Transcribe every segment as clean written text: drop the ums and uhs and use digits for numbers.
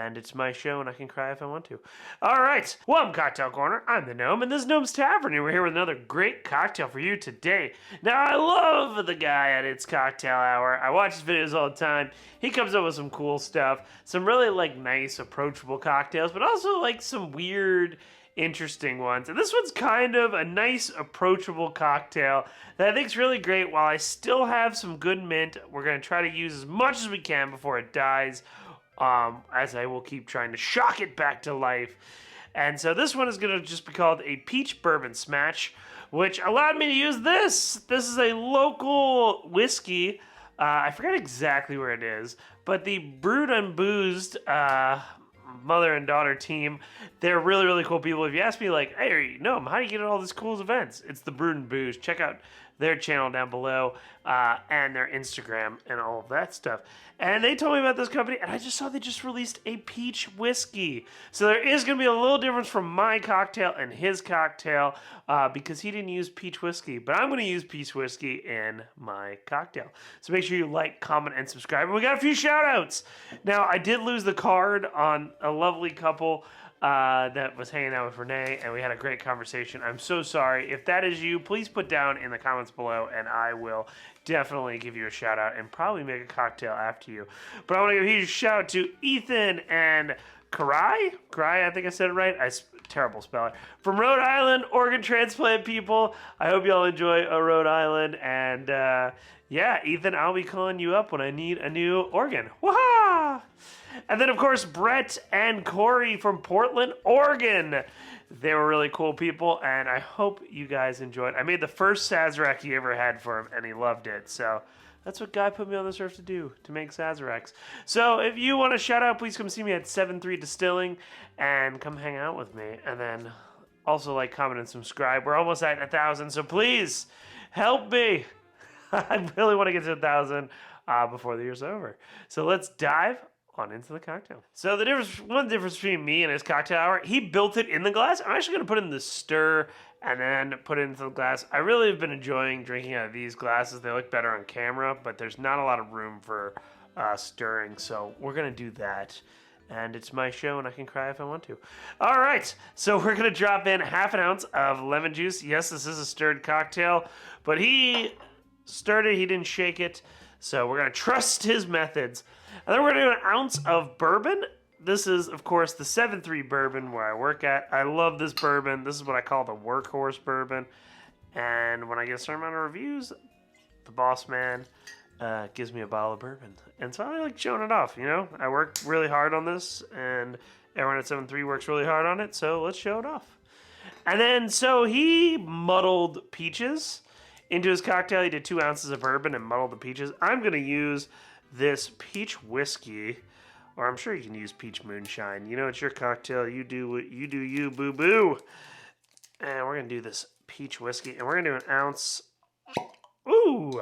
and it's my show and I can cry if I want to. All right, welcome Cocktail Corner. I'm the Gnome, and this is Gnome's Tavern, and we're here with another great cocktail for you today. Now, I love the guy at It's Cocktail Hour. I watch his videos all the time. He comes up with some cool stuff, some really nice, approachable cocktails, but also some weird, interesting ones. And this one's kind of a nice, approachable cocktail that I think is really great. While I still have some good mint, we're going to try to use as much as we can before it dies, as I will keep trying to shock it back to life. And so this one is going to just be called a Peach Bourbon Smash, which allowed me to use this. This is a local whiskey. I forget exactly where it is, but the Brewed and Boozed mother and daughter team, they're really, really cool people. If you ask me, hey, Gnome, how do you get at all these cool events? It's the Brewed and Boozed. Check out their channel down below, and their Instagram and all of that stuff. And they told me about this company, and I just saw they just released a peach whiskey. So there is going to be a little difference from my cocktail and his cocktail, because he didn't use peach whiskey, but I'm going to use peach whiskey in my cocktail. So make sure you like, comment, and subscribe. And we got a few shout outs. Now, I did lose the card on a lovely couple that was hanging out with Renee, and we had a great conversation. I'm so sorry. If that is you, please put down in the comments below, and I will definitely give you a shout out and probably make a cocktail after you. But I want to give a huge shout out to Ethan and Karai, I think I said it right. Terrible spelling. From Rhode Island, organ transplant people. I hope y'all enjoy Rhode Island. And yeah, Ethan, I'll be calling you up when I need a new organ. Wah! And then, of course, Brett and Corey from Portland, Oregon. They were really cool people, and I hope you guys enjoyed. I made the first Sazerac he ever had for him, and he loved it. So that's what Guy put me on this earth to do, to make Sazeracs. So if you want to shout out, please come see me at 73 Distilling and come hang out with me. And then also comment, and subscribe. We're almost at 1,000, so please help me. I really want to get to 1,000 before the year's over. So let's dive on into the cocktail. So one difference between me and his cocktail hour, he built it in the glass. I'm actually going to put it in the stir and then put it into the glass. I really have been enjoying drinking out of these glasses. They look better on camera, but there's not a lot of room for stirring, so we're going to do that. And it's my show, and I can cry if I want to. All right, so we're going to drop in ½ an ounce of lemon juice. Yes, this is a stirred cocktail, but he stirred it, he didn't shake it, so we're going to trust his methods. And then we're going to do 1 ounce of bourbon. This is, of course, the 7-3 bourbon where I work at. I love this bourbon. This is what I call the workhorse bourbon. And when I get a certain amount of reviews, the boss man gives me a bottle of bourbon. And so I like showing it off, you know? I work really hard on this, and everyone at 7-3 works really hard on it, so let's show it off. And then, so he muddled peaches into his cocktail. He did 2 ounces of bourbon and muddled the peaches. I'm going to use this peach whiskey, or I'm sure you can use peach moonshine. You know, it's your cocktail. You do what you do, you boo-boo. And we're going to do this peach whiskey, and we're going to do 1 ounce. Ooh,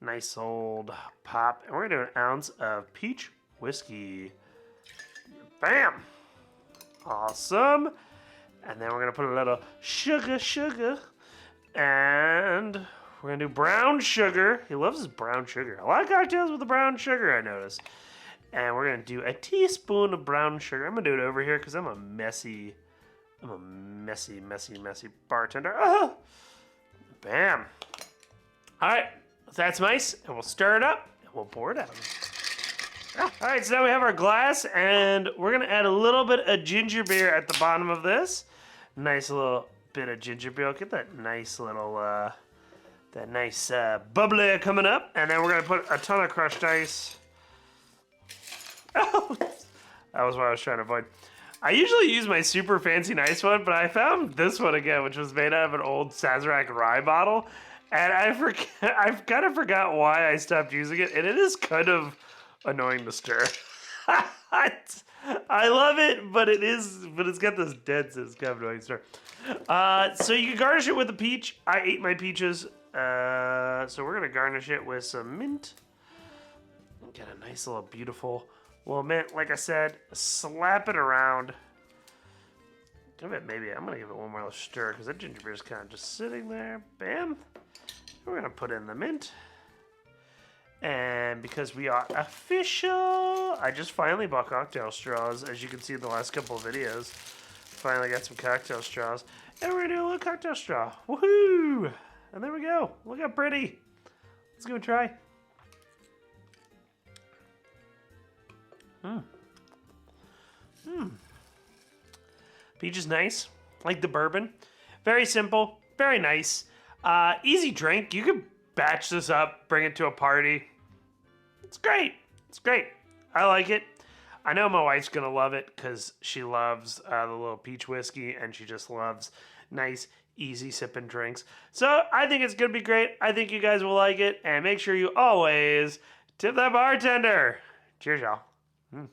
nice old pop. And we're going to do 1 ounce of peach whiskey. Bam! Awesome. And then we're going to put a little sugar. And we're going to do brown sugar. He loves his brown sugar. A lot of cocktails with the brown sugar, I noticed. And we're going to do a teaspoon of brown sugar. I'm going to do it over here because I'm a messy bartender. Oh! Bam. All right. That's nice. And we'll stir it up and we'll pour it out. All right. So now we have our glass, and we're going to add a little bit of ginger beer at the bottom of this. Nice little bit of ginger beer. Get that nice little bubbly coming up, and then we're gonna put a ton of crushed ice. Oh, that was what I was trying to avoid. I usually use my super fancy nice one, but I found this one again, which was made out of an old Sazerac rye bottle, and I've kind of forgot why I stopped using it, and it is kind of annoying to stir. I love it, but it's got this dead, so it's kind of annoying to stir. So you can garnish it with a peach. I ate my peaches. So we're gonna garnish it with some mint. Get a nice little beautiful little mint. Like I said, slap it around. I'm gonna give it one more little stir because that ginger beer is kind of just sitting there. Bam. We're gonna put in the mint. And because we are official, I just finally bought cocktail straws, as you can see in the last couple of videos. Finally got some cocktail straws. And we're gonna do a little cocktail straw. Woohoo! And there we go. Look how pretty. Let's go try. Peach is nice. Like the bourbon. Very simple. Very nice. Easy drink. You could batch this up, bring it to a party. It's great. It's great. I like it. I know my wife's gonna love it because she loves the little peach whiskey and she just loves nice, easy sipping drinks. So I think it's gonna be great. I think you guys will like it. And make sure you always tip that bartender. Cheers, y'all.